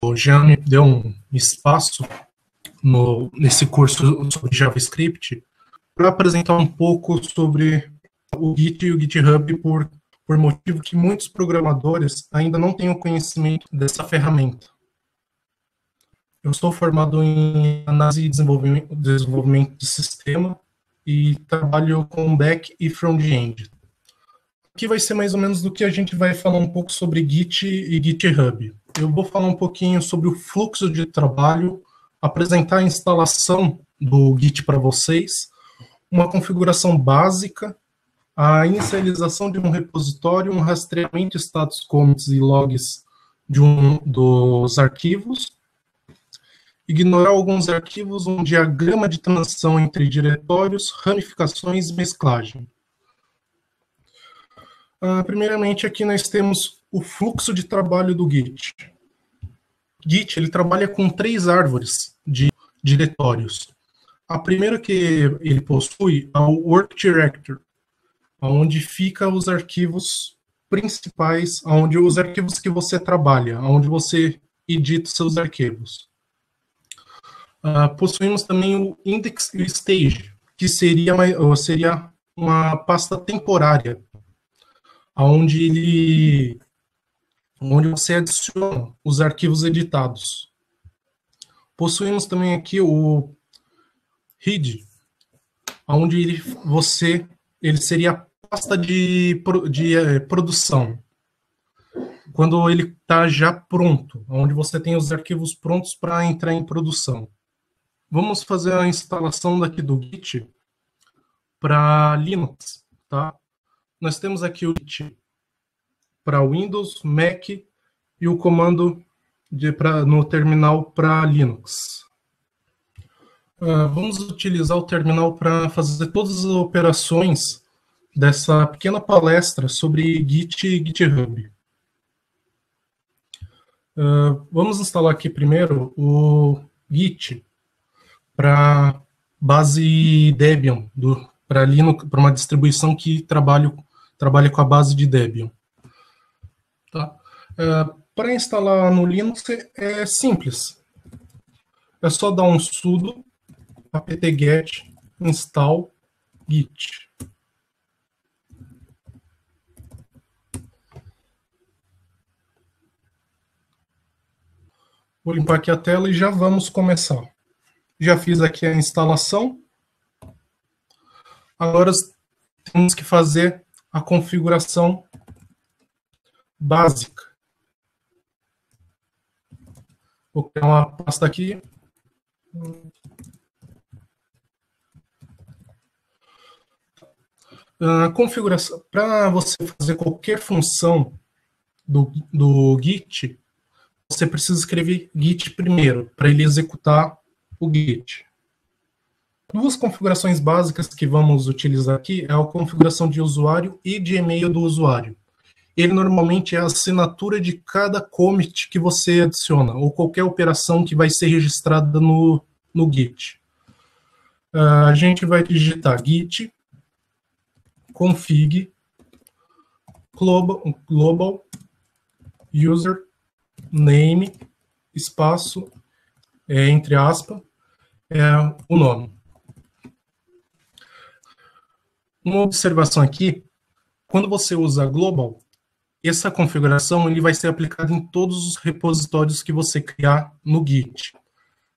o Jean me deu um espaço nesse curso sobre JavaScript para apresentar um pouco sobre o Git e o GitHub por motivo que muitos programadores ainda não têm o conhecimento dessa ferramenta. Eu sou formado em análise e desenvolvimento de sistema e trabalho com back e front-end. Aqui vai ser mais ou menos do que a gente vai falar um pouco sobre Git e GitHub. Eu vou falar um pouquinho sobre o fluxo de trabalho, apresentar a instalação do Git para vocês, uma configuração básica, a inicialização de um repositório, um rastreamento de status commits e logs dos arquivos, ignorar alguns arquivos, um diagrama de transição entre diretórios, ramificações e mesclagem. Primeiramente, aqui nós temos o fluxo de trabalho do Git. Git, ele trabalha com 3 árvores de diretórios. A primeira que ele possui é o Work Directory, onde ficam os arquivos principais, onde os arquivos que você trabalha, onde você edita seus arquivos. Possuímos também o Index e o Stage, que seria uma pasta temporária, onde você adiciona os arquivos editados. Possuímos também aqui o read, onde ele seria a pasta de produção, quando ele está já pronto, onde você tem os arquivos prontos para entrar em produção. Vamos fazer a instalação daqui do Git para Linux, tá? Nós temos aqui o Git para Windows, Mac e o comando no terminal para Linux. Vamos utilizar o terminal para fazer todas as operações dessa pequena palestra sobre Git e GitHub. Vamos instalar aqui primeiro o Git para base Debian, para Linux, para uma distribuição que trabalha com a base de Debian. Tá? Para instalar no Linux é simples. É só dar um sudo apt-get install git. Vou limpar aqui a tela e já vamos começar. Já fiz aqui a instalação. Agora temos que fazer a configuração básica. Vou criar uma pasta aqui. Configuração. Para você fazer qualquer função do Git, você precisa escrever Git primeiro, para ele executar o Git. 2 configurações básicas que vamos utilizar aqui é a configuração de usuário e de e-mail do usuário. Ele normalmente é a assinatura de cada commit que você adiciona, ou qualquer operação que vai ser registrada no Git. A gente vai digitar git config global user name espaço entre aspas o nome. Uma observação aqui: quando você usa global, essa configuração ele vai ser aplicada em todos os repositórios que você criar no Git.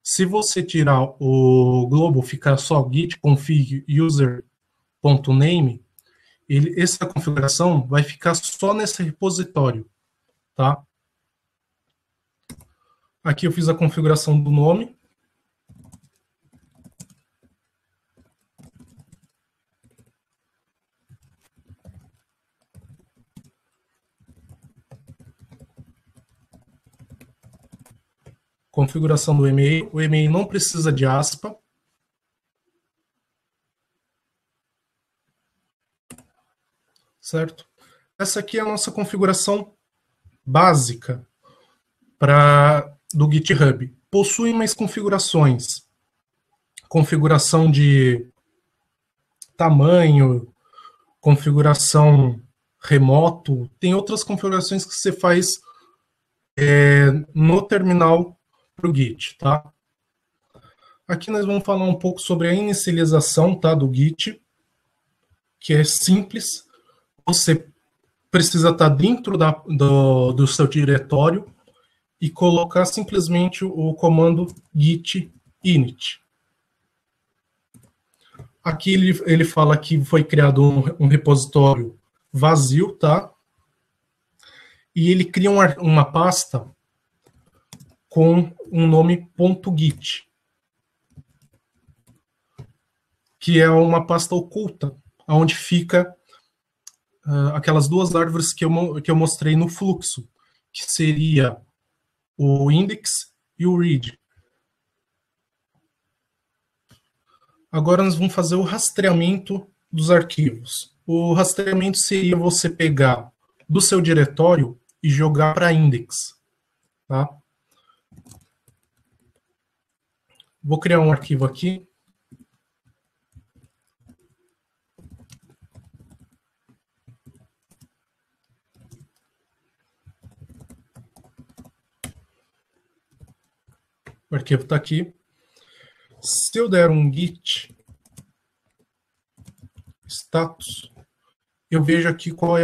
Se você tirar o global, ficar só git config user.name, essa configuração vai ficar só nesse repositório, tá? Aqui eu fiz a configuração do nome. Configuração do e-mail. O e-mail não precisa de aspa. Certo? Essa aqui é a nossa configuração básica do GitHub. Possui mais configurações. Configuração de tamanho, configuração remoto. Tem outras configurações que você faz no terminal para o Git, tá? Aqui nós vamos falar um pouco sobre a inicialização, tá, do Git, que é simples. Você precisa estar dentro do seu diretório e colocar simplesmente o comando git init. Aqui ele fala que foi criado um repositório vazio, tá? E ele cria uma pasta com um nome .git, que é uma pasta oculta, onde fica aquelas duas árvores que eu mostrei no fluxo, que seria o index e o read. Agora nós vamos fazer o rastreamento dos arquivos. O rastreamento seria você pegar do seu diretório e jogar para index. Tá? Vou criar um arquivo aqui. O arquivo está aqui. Se eu der um git status, eu vejo aqui qual é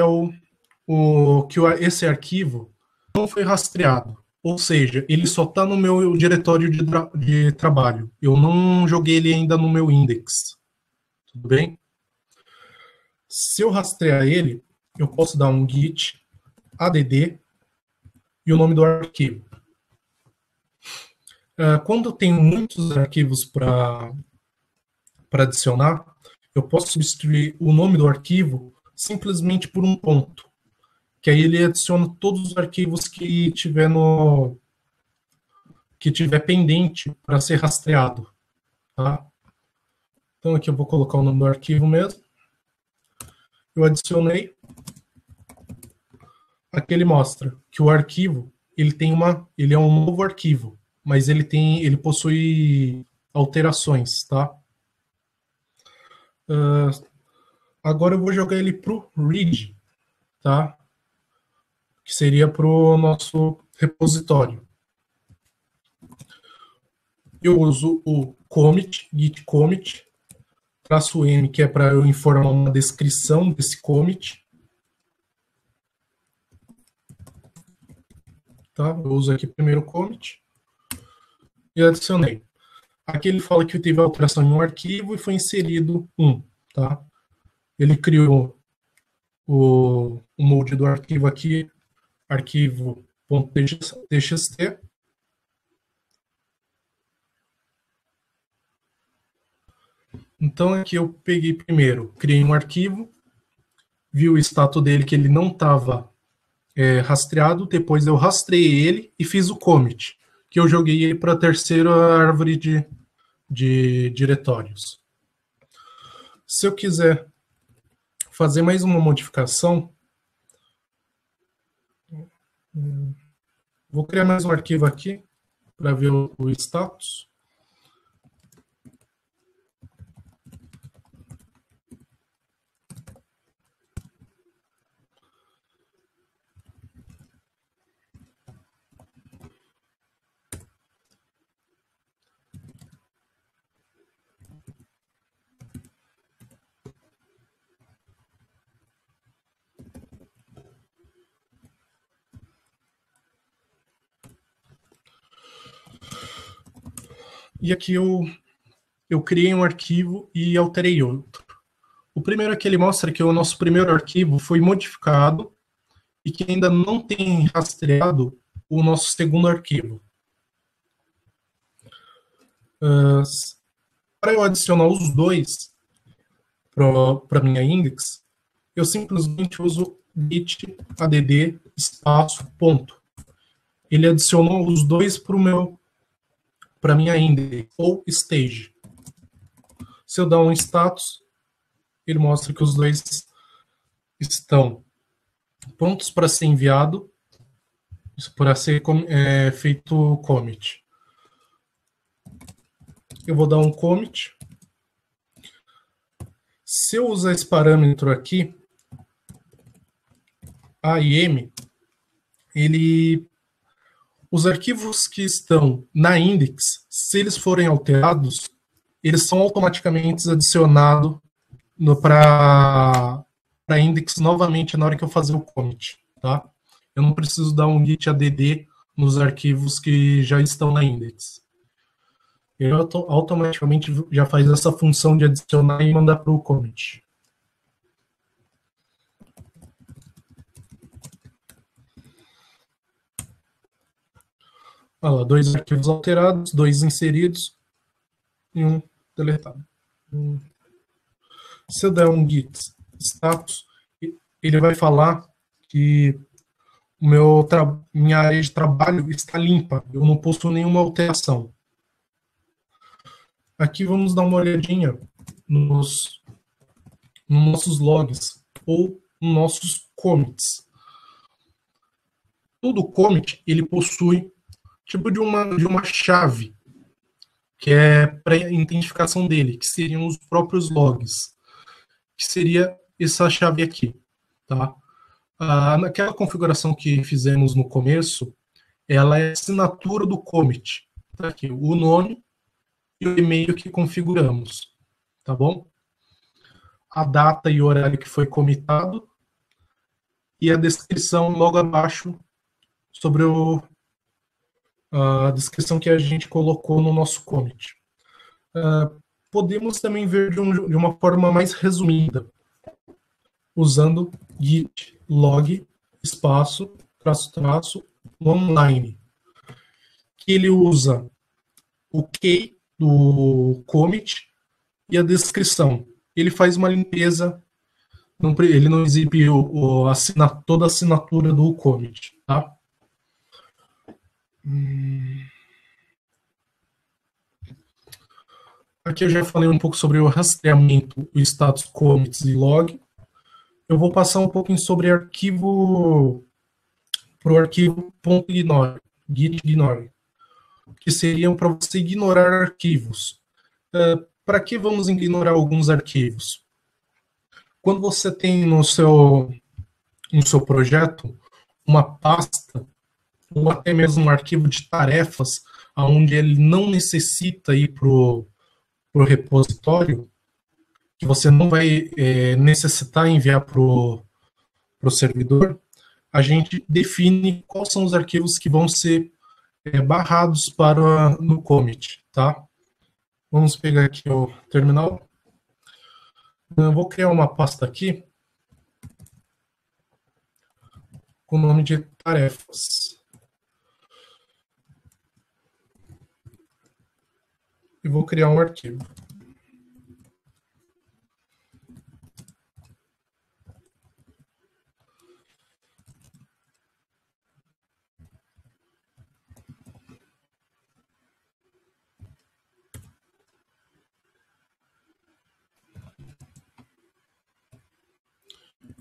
esse arquivo não foi rastreado. Ou seja, ele só está no meu diretório de trabalho. Eu não joguei ele ainda no meu index. Tudo bem? Se eu rastrear ele, eu posso dar um git add e o nome do arquivo. Quando eu tenho muitos arquivos para adicionar, eu posso substituir o nome do arquivo simplesmente por um ponto, que aí ele adiciona todos os arquivos que tiver pendente para ser rastreado. Tá? Então aqui eu vou colocar o nome do arquivo mesmo. Eu adicionei. Aqui ele mostra que o arquivo ele é um novo arquivo, mas ele possui alterações, tá? Agora eu vou jogar ele pro read, tá? Que seria pro nosso repositório. Eu uso o commit, git commit, -m, que é para eu informar uma descrição desse commit. Tá? Eu uso aqui primeiro o commit e adicionei. Aqui ele fala que teve alteração em um arquivo e foi inserido um. Tá? Ele criou o molde do arquivo aqui, arquivo.txt. Então aqui eu peguei primeiro, criei um arquivo, vi o status dele que ele não estava rastreado, depois eu rastreei ele e fiz o commit, que eu joguei ele para a terceira árvore de diretórios. Se eu quiser fazer mais uma modificação, vou criar mais um arquivo aqui para ver o status. E aqui eu criei um arquivo e alterei outro. O primeiro aqui ele mostra que o nosso primeiro arquivo foi modificado e que ainda não tem rastreado o nosso segundo arquivo. Para eu adicionar os dois para minha index, eu simplesmente uso git add espaço ponto. Ele adicionou os dois para minha index ou stage. Se eu dar um status, ele mostra que os dois estão prontos para ser enviado, para ser feito commit. Eu vou dar um commit. Se eu usar esse parâmetro aqui, A e M, ele Os arquivos que estão na index, se eles forem alterados, eles são automaticamente adicionados para a index novamente na hora que eu fazer o commit, tá? Eu não preciso dar um git add nos arquivos que já estão na index. Ele automaticamente já faz essa função de adicionar e mandar para o commit. Olha lá, 2 arquivos alterados, 2 inseridos e 1 deletado. Se eu der um git status, ele vai falar que minha área de trabalho está limpa, eu não possuo nenhuma alteração. Aqui vamos dar uma olhadinha nos nossos logs ou nos nossos commits. Todo commit ele possui tipo de uma chave que é para a identificação dele, que seriam os próprios logs, que seria essa chave aqui, tá? Naquela configuração que fizemos no começo, ela é a assinatura do commit, tá aqui, o nome e o e-mail que configuramos, tá bom? A data e o horário que foi comitado e a descrição logo abaixo sobre a descrição que a gente colocou no nosso commit. Podemos também ver de uma forma mais resumida, usando git log espaço traço online, que ele usa o key do commit e a descrição. Ele faz uma limpeza, ele não exibe toda a assinatura do commit, tá? Aqui eu já falei um pouco sobre o rastreamento, o status commits e log. Eu vou passar um pouquinho sobre arquivo .ignore, git ignore, que seriam para você ignorar arquivos. Para que vamos ignorar alguns arquivos? Quando você tem no seu projeto uma pasta ou até mesmo um arquivo de tarefas onde ele não necessita ir para o repositório, que você não vai necessitar enviar para o servidor, a gente define quais são os arquivos que vão ser barrados no commit, tá? Vamos pegar aqui o terminal. Eu vou criar uma pasta aqui com o nome de tarefas. E vou criar um arquivo.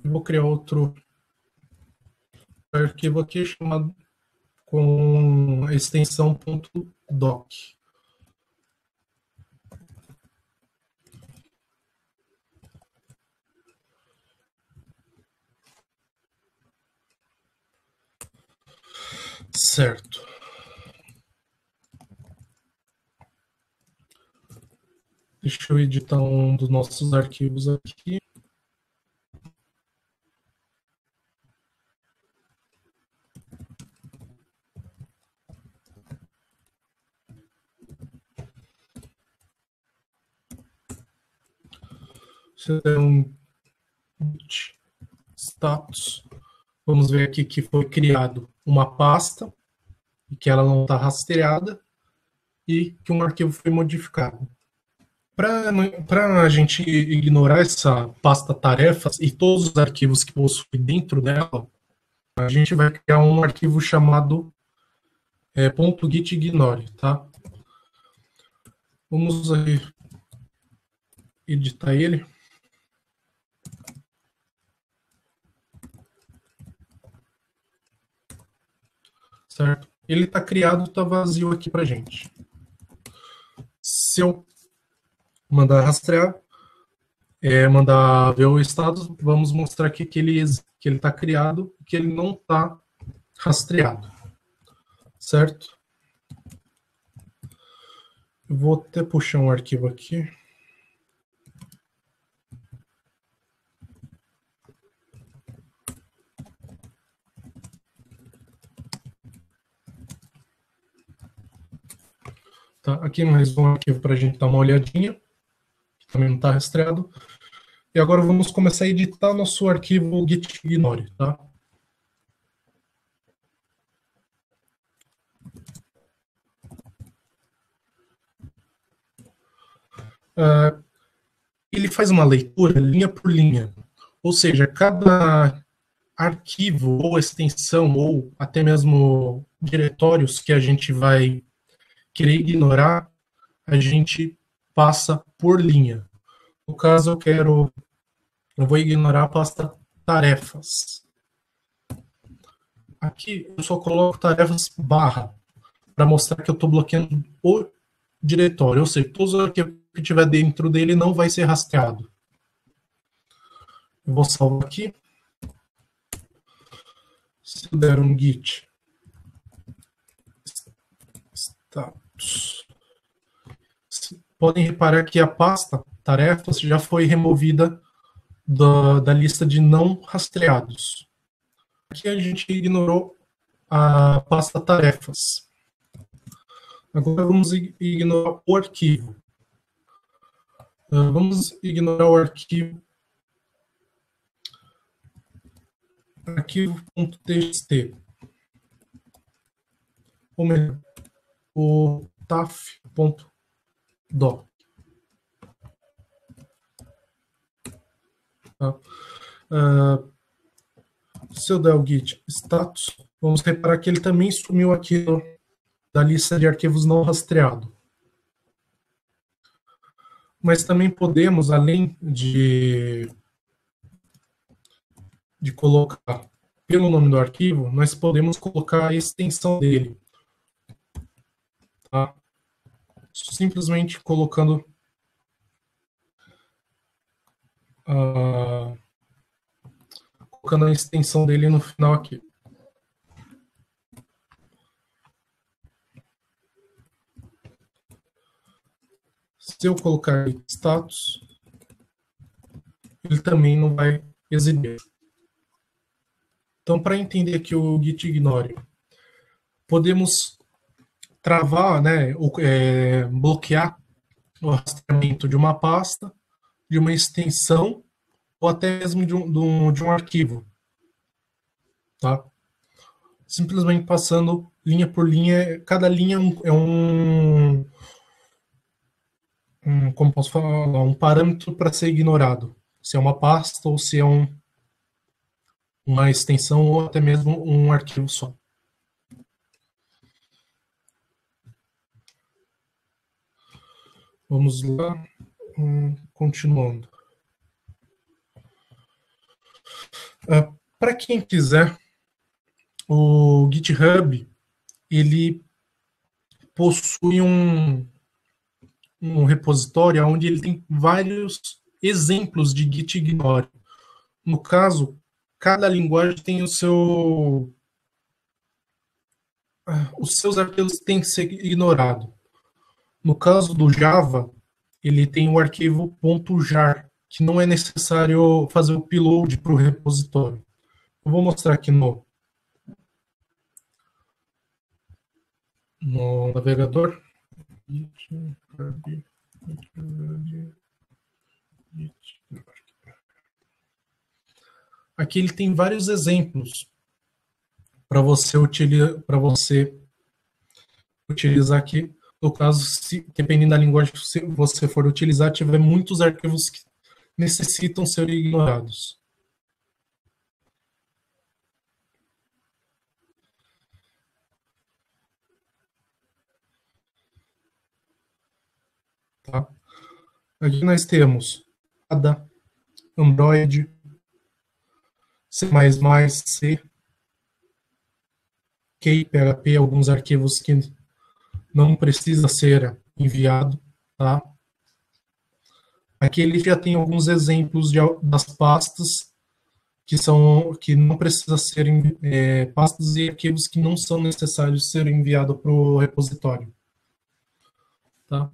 Vou criar outro arquivo aqui chamado com a extensão .doc. Certo. Deixa eu editar um dos nossos arquivos aqui. Você tem um status. Vamos ver aqui que foi criado uma pasta e que ela não está rastreada e que um arquivo foi modificado. Para a gente ignorar essa pasta tarefas e todos os arquivos que possui dentro dela, a gente vai criar um arquivo chamado .gitignore, tá? Vamos aí editar ele. Certo? Ele está criado, está vazio aqui para gente. Se eu mandar rastrear, mandar ver o status, vamos mostrar aqui que ele está criado e que ele não está rastreado. certo? Eu vou até puxar um arquivo aqui. Tá, aqui mais um arquivo para a gente dar uma olhadinha, que também não está rastreado. E agora vamos começar a editar nosso arquivo gitignore, tá? Ele faz uma leitura linha por linha, ou seja, cada arquivo ou extensão ou até mesmo diretórios que a gente vai querer ignorar, a gente passa por linha. No caso, eu vou ignorar a pasta tarefas. Aqui eu só coloco tarefas barra para mostrar que eu estou bloqueando o diretório, ou seja, todos os arquivos que tiver dentro dele não vai ser rastreado. Eu vou salvar aqui. Se eu der um git status, podem reparar que a pasta tarefas já foi removida da lista de não rastreados. Aqui a gente ignorou a pasta tarefas. Agora vamos ignorar o arquivo. Vamos ignorar o arquivo.txt. Ou melhor, o taf.doc. Tá? Se eu der o git status, vamos reparar que ele também sumiu aqui da lista de arquivos não rastreado. Mas também podemos, além de colocar pelo nome do arquivo, nós podemos colocar a extensão dele. Tá? Simplesmente colocando a extensão dele no final aqui. Se eu colocar status, ele também não vai exibir. Então, para entender aqui o gitignore, podemos travar, né, bloquear o rastreamento de uma pasta, de uma extensão, ou até mesmo de um arquivo. Tá? Simplesmente passando linha por linha, cada linha é como posso falar, um parâmetro para ser ignorado. Se é uma pasta ou se é uma extensão ou até mesmo um arquivo só. Vamos lá, continuando. Para quem quiser, o GitHub ele possui um repositório onde ele tem vários exemplos de gitignore. No caso, cada linguagem tem os seus arquivos têm que ser ignorados. No caso do Java, ele tem o arquivo .jar, que não é necessário fazer o upload para o repositório. Eu vou mostrar aqui no navegador. Aqui ele tem vários exemplos para você utilizar aqui. No caso, dependendo da linguagem que você for utilizar, tiver muitos arquivos que necessitam ser ignorados. Tá? Aqui nós temos Ada, Android, C++, C, K, PHP, alguns arquivos que não precisa ser enviado, tá? Aqui ele já tem alguns exemplos das pastas que não precisa serem pastas e arquivos que não são necessários serem enviados para o repositório. Tá?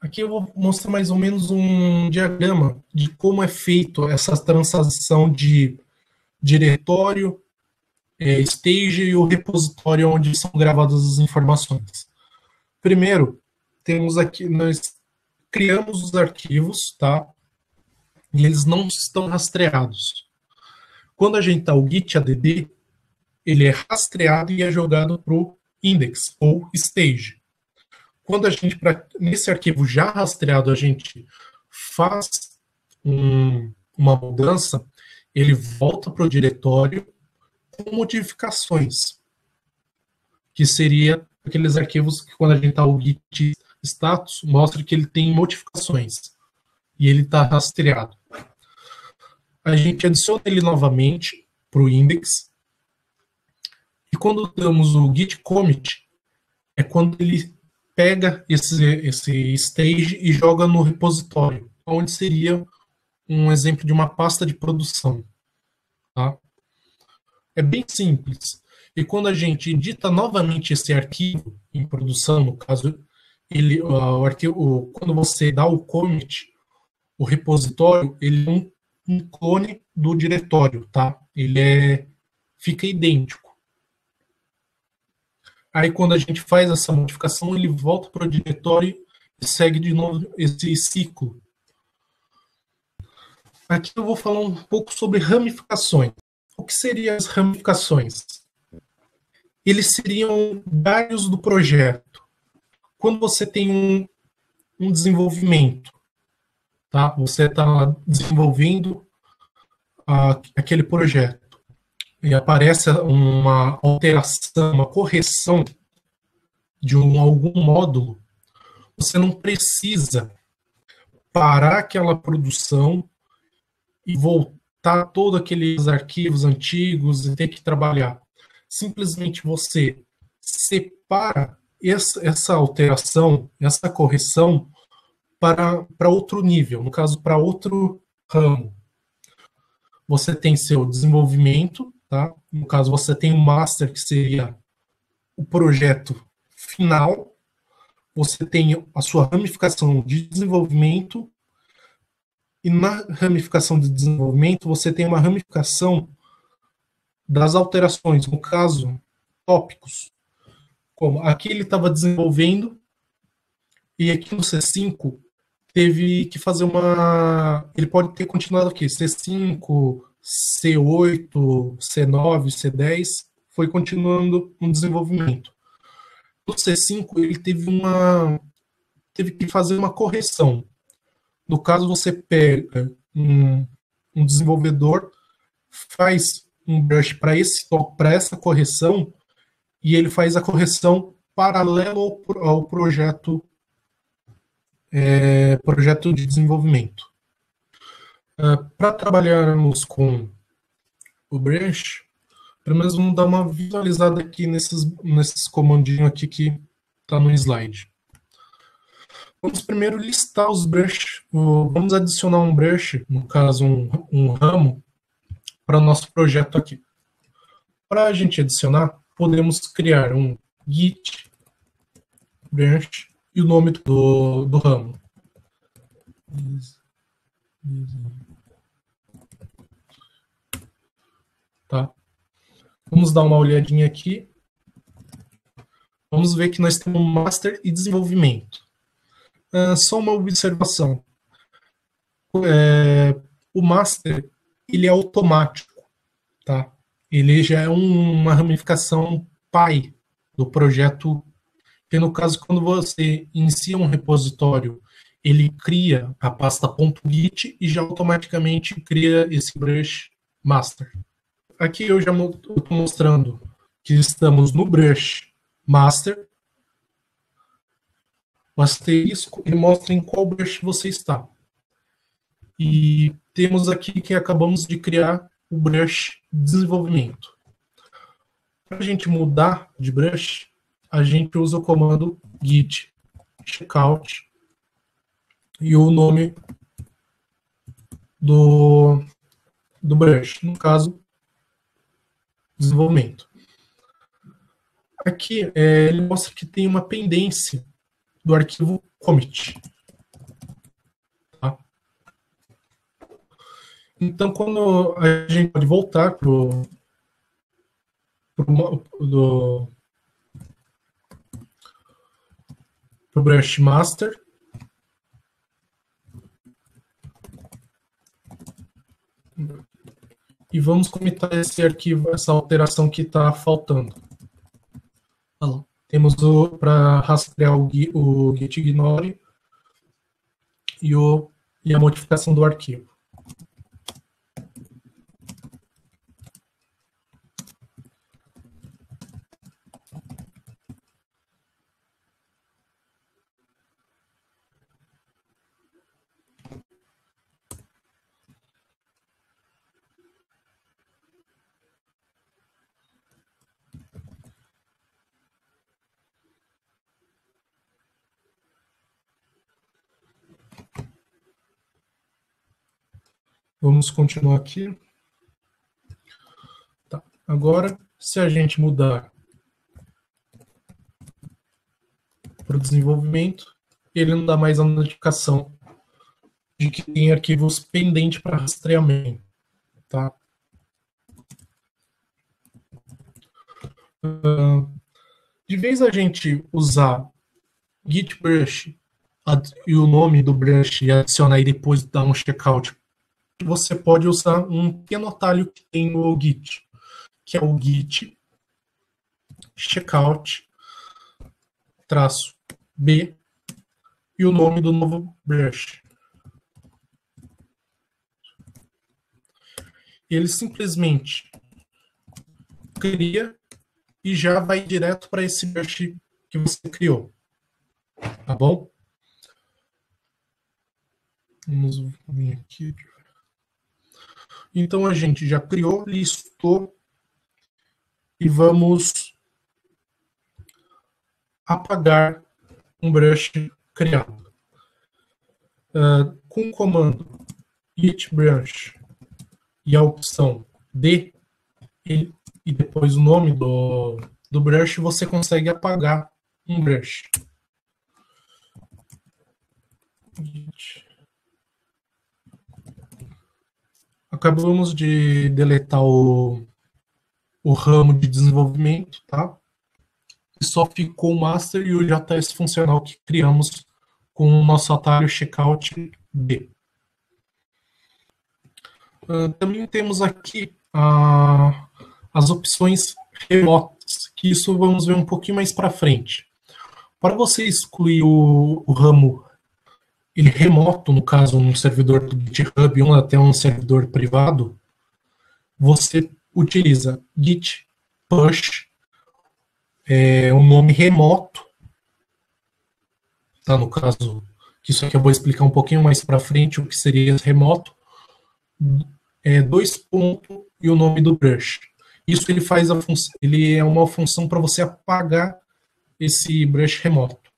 Aqui eu vou mostrar mais ou menos um diagrama de como é feito essa transação de diretório, stage e o repositório onde são gravadas as informações. Primeiro, temos aqui, nós criamos os arquivos, tá? E eles não estão rastreados. Quando a gente dá o git add, ele é rastreado e é jogado para o index ou stage. Quando a gente, nesse arquivo já rastreado, a gente faz uma mudança, ele volta para o diretório com modificações, que seria aqueles arquivos que quando a gente dá o git status, mostra que ele tem modificações e ele está rastreado. A gente adiciona ele novamente para o index e quando damos o git commit, é quando ele pega esse stage e joga no repositório, onde seria um exemplo de uma pasta de produção. Tá? É bem simples. E quando a gente edita novamente esse arquivo em produção, no caso, quando você dá o commit, o repositório, ele é um clone do diretório, tá? Ele fica idêntico. Aí quando a gente faz essa modificação, ele volta para o diretório e segue de novo esse ciclo. Aqui eu vou falar um pouco sobre ramificações. O que seriam as ramificações? Eles seriam galhos do projeto. Quando você tem um desenvolvimento, tá? Você está desenvolvendo aquele projeto e aparece uma alteração, uma correção de algum módulo, você não precisa parar aquela produção e voltar todos aqueles arquivos antigos e ter que trabalhar. Simplesmente você separa essa alteração, essa correção para outro nível, no caso, para outro ramo. Você tem seu desenvolvimento, tá? No caso, você tem o master, que seria o projeto final. Você tem a sua ramificação de desenvolvimento. E na ramificação de desenvolvimento, você tem uma ramificação das alterações, no caso, tópicos. Como aqui ele estava desenvolvendo, e aqui no C5 teve que fazer ele pode ter continuado aqui, C5, C8, C9, C10, foi continuando um desenvolvimento. No C5, ele teve que fazer uma correção. No caso, você pega um desenvolvedor, faz um brush para essa correção, e ele faz a correção paralelo ao projeto de desenvolvimento. Para trabalharmos com o branch, pelo menos vamos dar uma visualizada aqui nesses comandinhos aqui que está no slide. Vamos primeiro listar os brushes. Vamos adicionar um brush, no caso um ramo, para o nosso projeto aqui. Para a gente adicionar, podemos criar um git branch e o nome do ramo. Tá? Vamos dar uma olhadinha aqui. Vamos ver que nós temos master e desenvolvimento. Só uma observação. O master, ele é automático, tá? Ele já é uma ramificação pai do projeto, que no caso, quando você inicia um repositório, ele cria a pasta .git e já automaticamente cria esse brush master. Aqui eu já estou mostrando que estamos no brush master. O asterisco, ele mostra em qual brush você está. E temos aqui que acabamos de criar o brush desenvolvimento. Para a gente mudar de brush, a gente usa o comando git checkout e o nome do brush, no caso, desenvolvimento. Aqui ele mostra que tem uma pendência do arquivo commit. Tá? Então, quando a gente pode voltar para o brush master, e vamos comitar esse arquivo, essa alteração que está faltando. Temos para rastrear o git ignore e a modificação do arquivo. Vamos continuar aqui. Tá. Agora, se a gente mudar para o desenvolvimento, ele não dá mais a notificação de que tem arquivos pendentes para rastreamento. Tá? De vez a gente usar git brush e o nome do brush e adicionar e depois dar um checkout, você pode usar um pequeno atalho que tem no Git, que é o git checkout -b e o nome do novo brush. Ele simplesmente cria e já vai direto para esse brush que você criou. Tá bom? Vamos vir aqui. Então a gente já criou, listou e vamos apagar um brush criado. Com o comando git brush e a opção D e depois o nome do brush, você consegue apagar um brush. Acabamos de deletar o ramo de desenvolvimento, tá? E só ficou o master e o JS funcional que criamos com o nosso atalho checkout B. Também temos aqui as opções remotas, que isso vamos ver um pouquinho mais para frente. Para você excluir o ramo ele remoto, no caso, um servidor do GitHub ou até um servidor privado, você utiliza git push, um nome remoto, tá? No caso, que isso aqui eu vou explicar um pouquinho mais para frente o que seria remoto, 2 pontos e o nome do brush. Isso ele faz ele é uma função para você apagar esse brush remoto.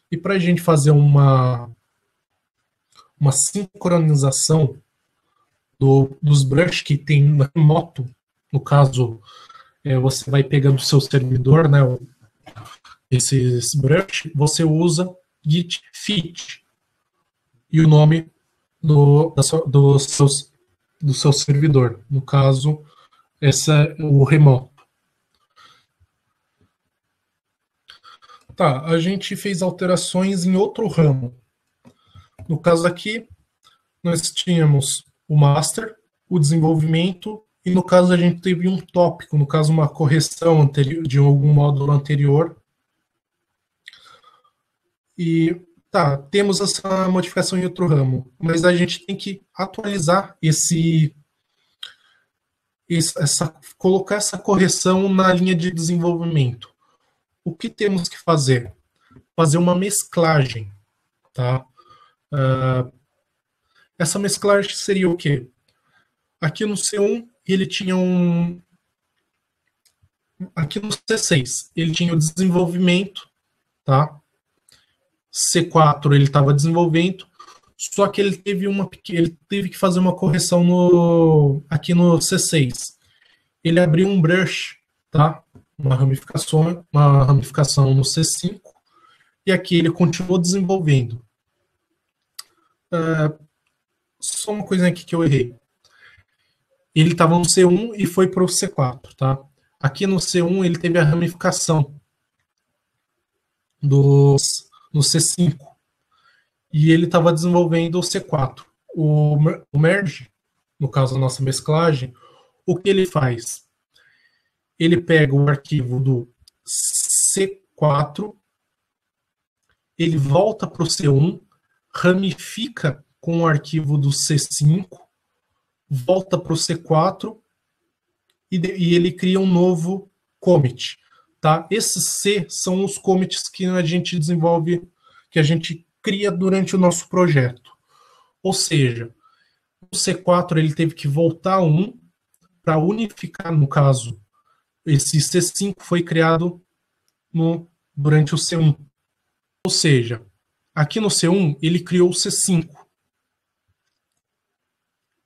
E para a gente fazer uma sincronização dos brushes que tem remoto, no caso, você vai pegando o seu servidor, né, esses brush, você usa git fit e o nome do seu servidor, no caso, esse é o remoto. Tá, a gente fez alterações em outro ramo. No caso aqui, nós tínhamos o master, o desenvolvimento, e no caso a gente teve um tópico, no caso uma correção de algum módulo anterior. E tá, temos essa modificação em outro ramo, mas a gente tem que atualizar colocar essa correção na linha de desenvolvimento. O que temos que fazer? Fazer uma mesclagem, tá? Essa mesclagem seria o quê? Aqui no C1, ele tinha aqui no C6, ele tinha o desenvolvimento, tá? C4 ele estava desenvolvendo, só que ele teve que fazer uma correção aqui no C6. Ele abriu um brush, tá? Uma ramificação no C5, e aqui ele continuou desenvolvendo. Só uma coisa aqui que eu errei. Ele estava no C1 e foi para o C4, tá? Aqui no C1 ele teve a ramificação no C5 e ele estava desenvolvendo o C4. O merge, no caso da nossa mesclagem, o que ele faz? Ele pega o arquivo do C4, ele volta para o C1, ramifica com o arquivo do C5, volta para o C4 e ele cria um novo commit. Tá? Esses C são os commits que a gente desenvolve, que a gente cria durante o nosso projeto. Ou seja, o C4 ele teve que voltar um para unificar, no caso, esse C5 foi criado durante o C1. Ou seja, aqui no C1 ele criou o C5.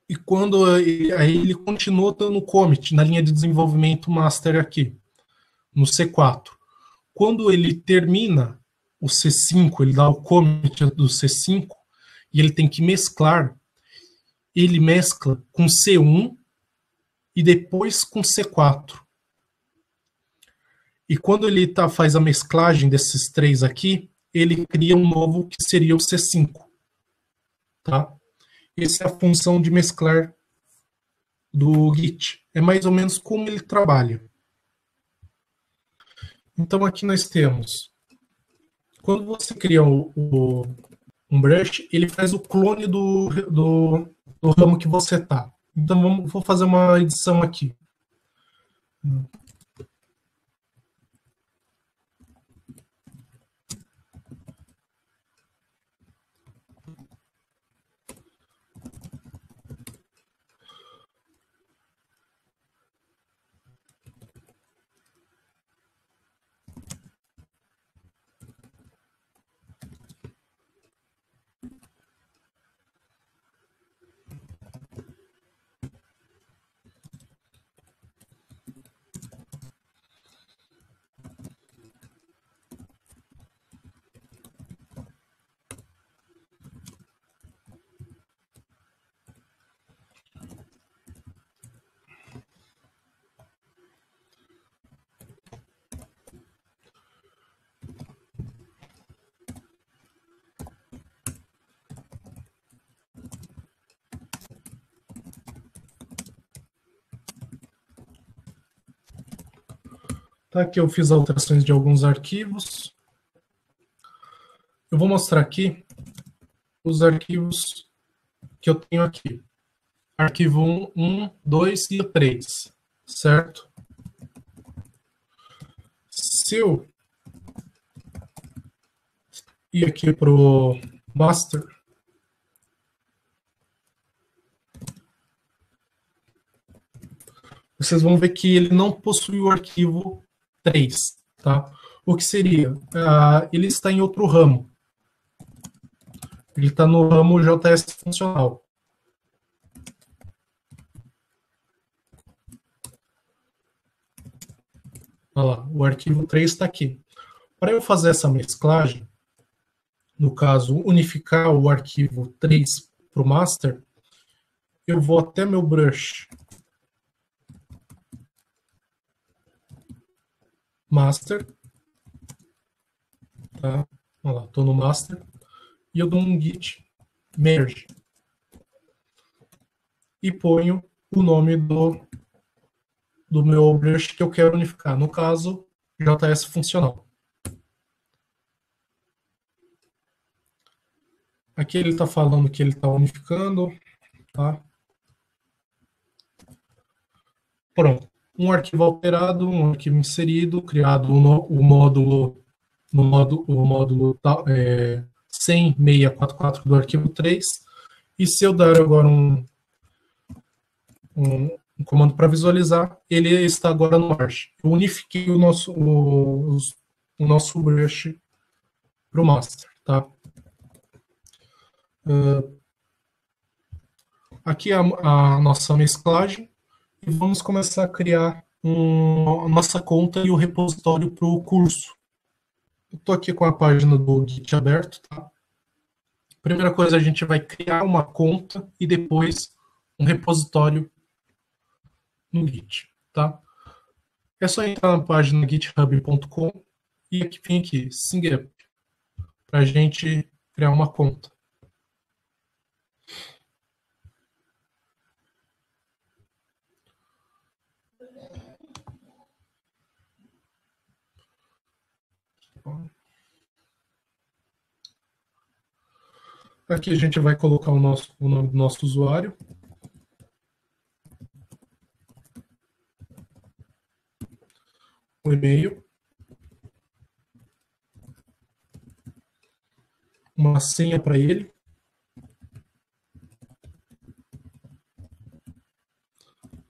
E quando aí ele continuou dando commit na linha de desenvolvimento master aqui, no C4. Quando ele termina o C5, ele dá o commit do C5, e ele tem que mesclar, ele mescla com C1 e depois com C4. E quando ele faz a mesclagem desses três aqui, ele cria um novo que seria o C5. Tá? Essa é a função de mesclar do Git. É mais ou menos como ele trabalha. Então aqui nós temos, quando você cria um brush, ele faz o clone do ramo que você está. Então vou fazer uma edição aqui. Tá, aqui eu fiz alterações de alguns arquivos. Eu vou mostrar aqui os arquivos que eu tenho aqui. Arquivo 1, 2 e 3, certo? Se eu ir aqui para o master, vocês vão ver que ele não possui o arquivo 3, tá? O que seria? Ele está em outro ramo. Ele está no ramo JS funcional. Olha lá, o arquivo 3 está aqui. Para eu fazer essa mesclagem, no caso, unificar o arquivo 3 para o master, eu vou até meu brush master, tá? Olha lá, estou no master, e eu dou um git merge e ponho o nome do meu brush que eu quero unificar, no caso, JS funcional. Aqui ele está falando que ele está unificando, tá? Pronto. Um arquivo alterado, um arquivo inserido, criado o módulo 100.644 do arquivo 3. E se eu dar agora um comando para visualizar, ele está agora no Arch. Eu unifiquei o nosso brush para o master. tá? Aqui é a nossa mesclagem e vamos começar a criar a nossa conta e o repositório para o curso. Eu estou aqui com a página do Git aberto, tá? Primeira coisa, a gente vai criar uma conta e depois um repositório no Git, tá? É só entrar na página github.com e aqui vem aqui, SingUp, para a gente criar uma conta. Aqui a gente vai colocar o nome do nosso usuário. O e-mail. Uma senha para ele.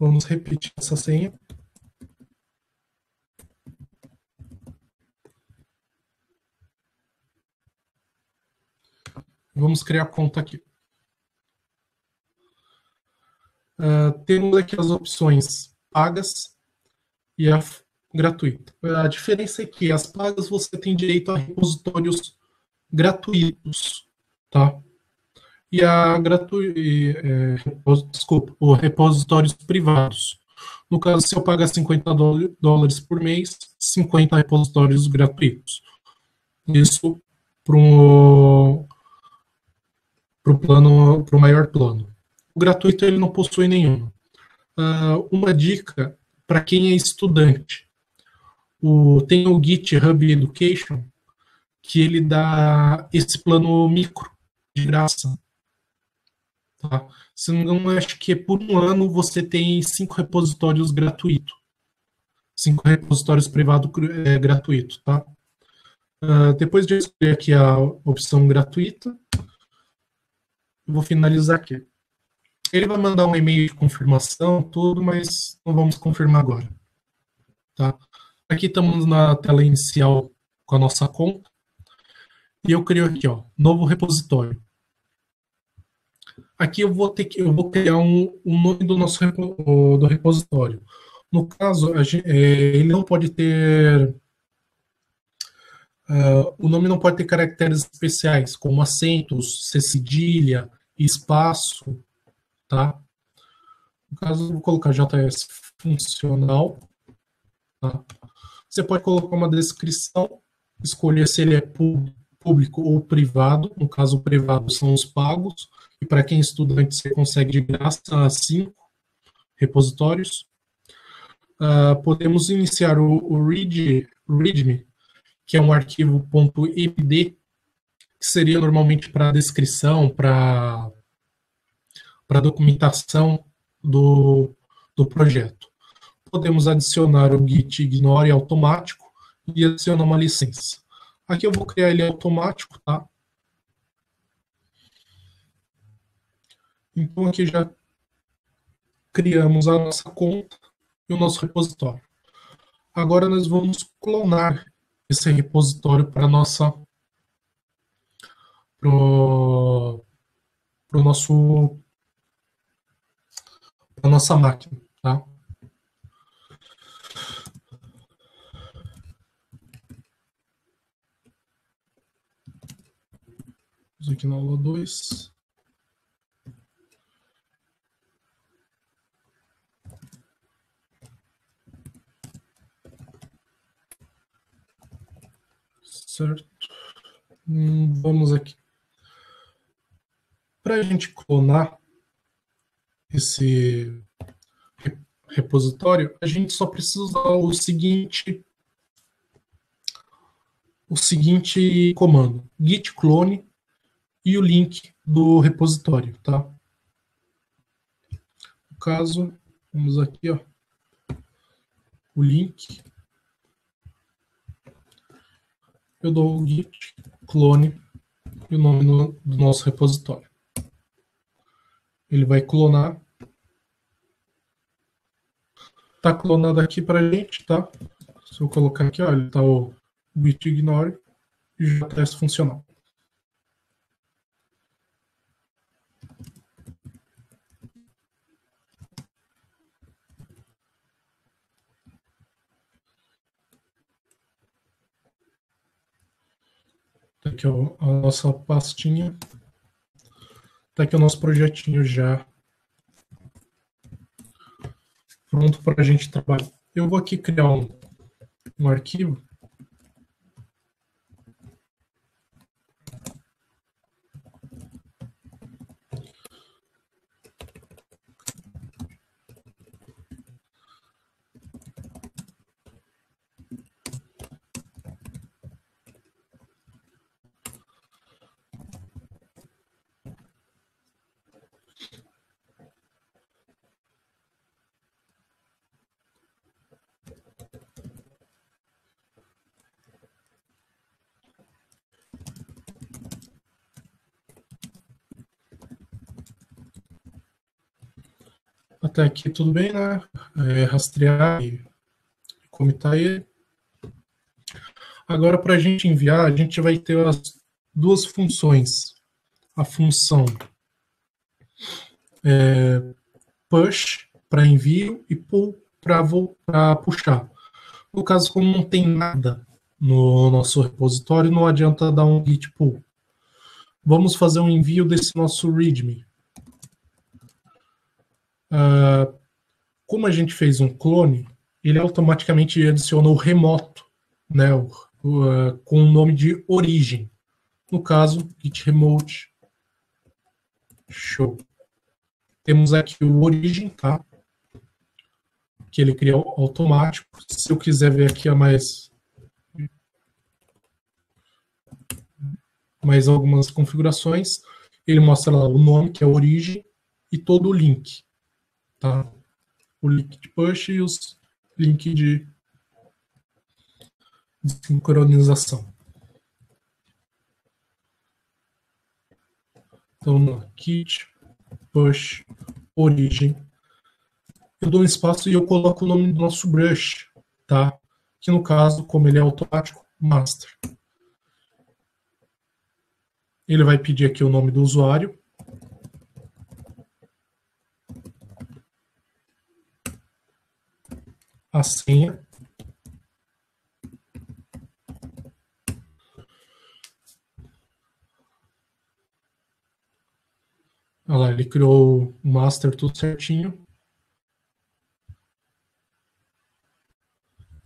Vamos repetir essa senha. Vamos criar a conta aqui. Temos aqui as opções pagas e a gratuita. A diferença é que as pagas você tem direito a repositórios gratuitos, tá? E os repositórios privados. No caso, se eu pagar $50 por mês, 50 repositórios gratuitos. Isso para o plano, para o maior plano. O gratuito ele não possui nenhum. Uma dica para quem é estudante: tem o GitHub Education, que ele dá esse plano micro de graça. Tá? Se não me engano, acho que por um ano você tem 5 repositórios gratuitos. 5 repositórios privados gratuitos, tá? Depois de eu escolher aqui a opção gratuita, eu vou finalizar aqui. Ele vai mandar um e-mail de confirmação, tudo, mas não vamos confirmar agora. Tá? Aqui estamos na tela inicial com a nossa conta. E eu crio aqui, ó, novo repositório. Aqui eu vou criar um nome do nosso do repositório. No caso, ele não pode ter o nome não pode ter caracteres especiais, como acentos, cedilha, espaço, tá? No caso, eu vou colocar JS funcional. Tá? Você pode colocar uma descrição, escolher se ele é público ou privado. No caso, o privado são os pagos. E para quem é estudante, você consegue de graça 5 repositórios. Podemos iniciar o README, que é um arquivo .md, que seria normalmente para descrição, para documentação do projeto. Podemos adicionar o git ignore automático e adicionar uma licença. Aqui eu vou criar ele automático, tá? Então aqui já criamos a nossa conta e o nosso repositório. Agora nós vamos clonar esse repositório para nossa nossa máquina, tá? Vamos aqui na aula 2. Certo. Vamos aqui. Para a gente clonar esse repositório, a gente só precisa usar o seguinte comando: git clone e o link do repositório, tá? No caso, vamos aqui, ó, o link. Eu dou o git clone e o nome do nosso repositório. Ele vai clonar. Tá clonado aqui pra gente, tá? Se eu colocar aqui, ó, ele tá o git ignore e o JS funcional. Aqui a nossa pastinha. Tá aqui o nosso projetinho já pronto para a gente trabalhar. Eu vou aqui criar um arquivo. Até aqui tudo bem, né? Rastrear e comitar ele. Agora, para a gente enviar, a gente vai ter as duas funções. A função push para envio e pull para puxar. No caso, como não tem nada no nosso repositório, não adianta dar um git pull. Vamos fazer um envio desse nosso readme. Como a gente fez um clone, ele automaticamente adiciona o remoto, né, com o nome de origem. No caso, git remote show. Temos aqui o origem, tá? Que ele cria automático. Se eu quiser ver aqui mais algumas configurações, ele mostra lá o nome, que é a origem, e todo o link, tá? O link de push e os links de sincronização. Então, no git push origem, eu dou um espaço e eu coloco o nome do nosso brush, tá? Que no caso, como ele é automático, master. Ele vai pedir aqui o nome do usuário. A senha. Olha lá, ele criou o master tudo certinho.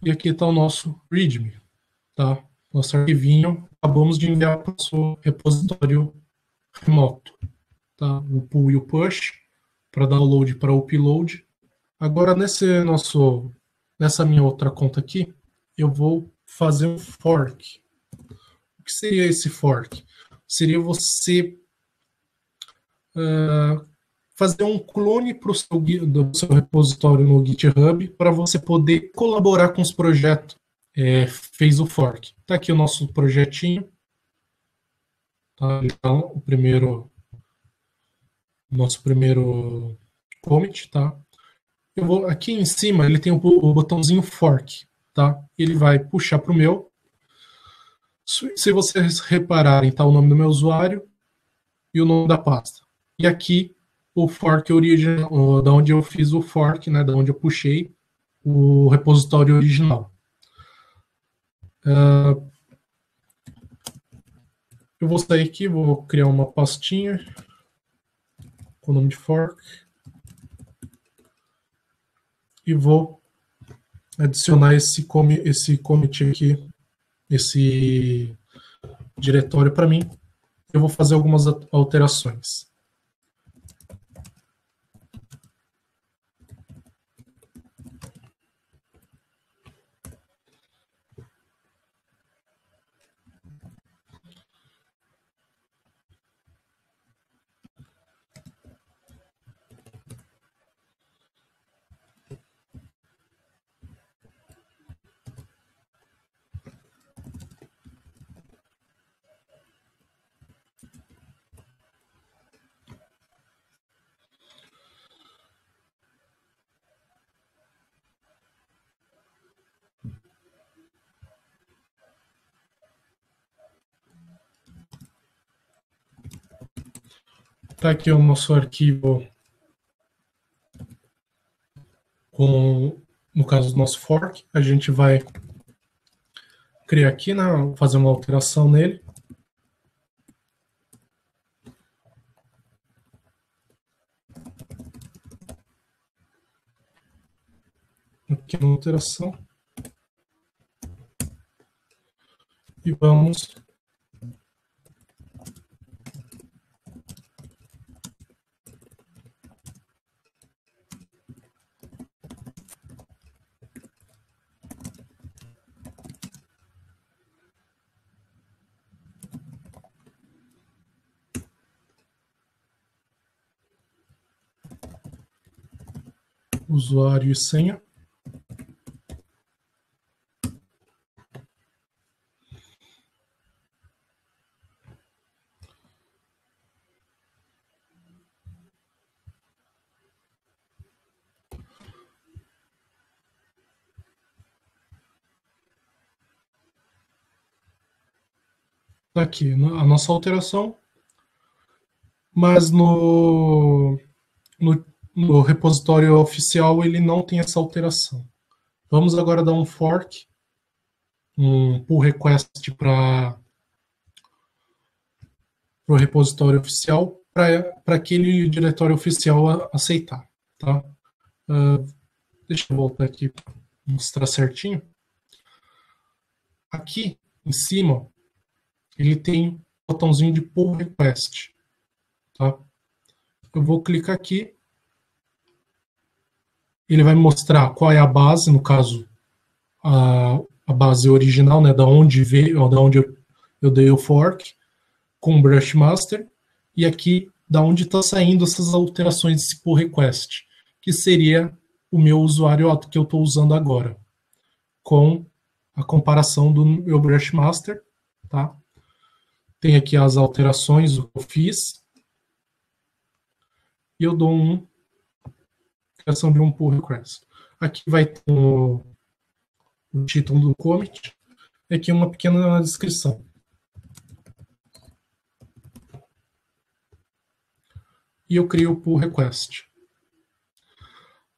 E aqui está o nosso readme, tá? Nosso arquivinho. Acabamos de enviar para o nosso repositório remoto, tá? O pull e o push para download para upload. Agora nessa minha outra conta aqui, eu vou fazer um fork. O que seria esse fork? Seria você fazer um clone do seu repositório no GitHub para você poder colaborar com os projetos. Fez o fork. Está aqui o nosso projetinho. Tá? Então, nosso primeiro commit, tá? Aqui em cima ele tem o botãozinho fork, tá? Ele vai puxar para o meu. Se vocês repararem, tá o nome do meu usuário e o nome da pasta. E aqui o fork original, da onde eu fiz o fork, né? Da onde eu puxei o repositório original. Eu vou sair aqui, vou criar uma pastinha com o nome de fork e vou adicionar esse commit aqui, esse diretório para mim. Eu vou fazer algumas alterações. Tá aqui o nosso arquivo no caso do nosso fork, a gente vai criar aqui, né, fazer uma alteração nele. aqui na alteração. E vamos usuário e senha. Aqui a nossa alteração, mas no repositório oficial ele não tem essa alteração. Vamos agora dar um fork, um pull request para o repositório oficial, para aquele diretório oficial aceitar. Tá? Deixa eu voltar aqui para mostrar certinho. Aqui em cima, ele tem um botãozinho de pull request. Tá? Eu vou clicar aqui. Ele vai mostrar qual é a base, no caso, a base original, né, da onde veio, da onde eu dei o fork, com o Brush Master, e aqui da onde está saindo essas alterações desse pull request, que seria o meu usuário que eu estou usando agora, com a comparação do meu Brush Master, tá? Tem aqui as alterações que eu fiz, e eu dou criação de um pull request. Aqui vai ter o título do commit, e aqui uma pequena descrição. E eu crio o pull request.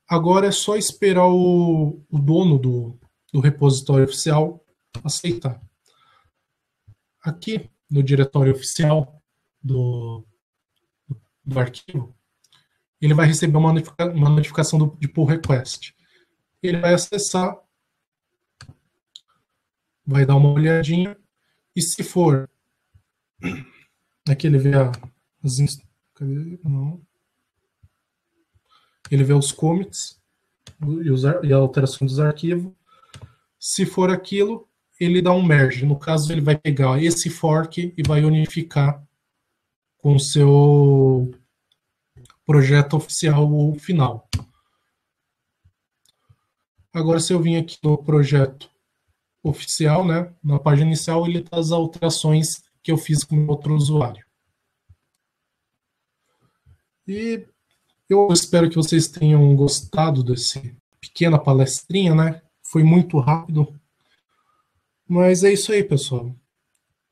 Agora é só esperar o dono do repositório oficial aceitar. Aqui no diretório oficial do arquivo, ele vai receber uma notificação de pull request. Ele vai acessar, vai dar uma olhadinha, e se for, aqui ele vê ele vê os commits e a alteração dos arquivos. Se for aquilo, ele dá um merge. No caso, ele vai pegar esse fork e vai unificar com o seu projeto oficial ou final. Agora, se eu vim aqui no projeto oficial, né, na página inicial, ele está as alterações que eu fiz com o outro usuário. E eu espero que vocês tenham gostado desse pequena palestrinha, né? Foi muito rápido. Mas é isso aí, pessoal.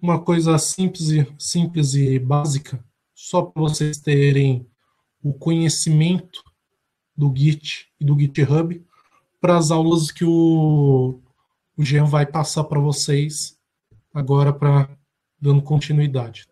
Uma coisa simples e básica, só para vocês terem o conhecimento do Git e do GitHub para as aulas que o Jean vai passar para vocês agora, para dando continuidade.